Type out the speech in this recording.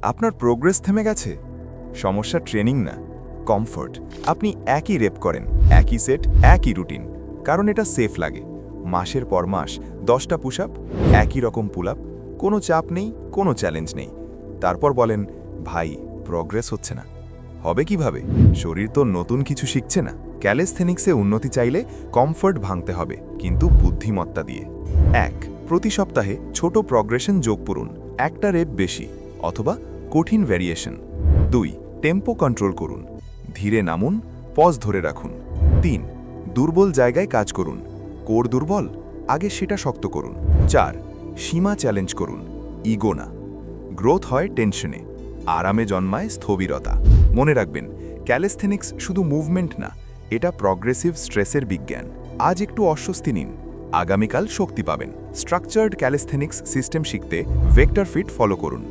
আপনার প্রোগ্রেস থেমে গেছে? সমস্যা ট্রেনিং না, কমফোর্ট। আপনি একই রেপ করেন, একই সেট, একই রুটিন, কারণ এটা সেফ লাগে। মাসের পর মাস 10টা পুশ আপ, একই রকম পুল আপ, কোনো চাপ নেই, কোনো চ্যালেঞ্জ নেই। তারপর বলেন, ভাই প্রোগ্রেস হচ্ছে না। হবে কিভাবে? শরীর তো নতুন কিছু শিখছে না। ক্যালেস্থেনিক্সে উন্নতি চাইলে কমফোর্ট ভাঙতে হবে, কিন্তু বুদ্ধিমত্তা দিয়ে। 1. প্রতি সপ্তাহে ছোট প্রগ্রেশন যোগ করুন, একটা রেপ বেশি অথবা কঠিন ভ্যারিয়েশন। 2. টেম্পো কন্ট্রোল করুন, ধীরে নামুন, পজ ধরে রাখুন। 3. দুর্বল জায়গায় কাজ করুন, কোর দুর্বল, আগে সেটা শক্ত করুন। 4. সীমা চ্যালেঞ্জ করুন, ইগো না। গ্রোথ হয় টেনশনে, আরামে জন্মায় স্থবিরতা। মনে রাখবেন, ক্যালেস্থেনিক্স শুধু মুভমেন্ট না, এটা প্রগ্রেসিভ স্ট্রেসের বিজ্ঞান। আজ একটু অস্বস্তি নিন, আগামীকাল শক্তি পাবেন। স্ট্রাকচার্ড ক্যালেস্থেনিক্স সিস্টেম শিখতে ভেক্টর ফিট ফলো করুন।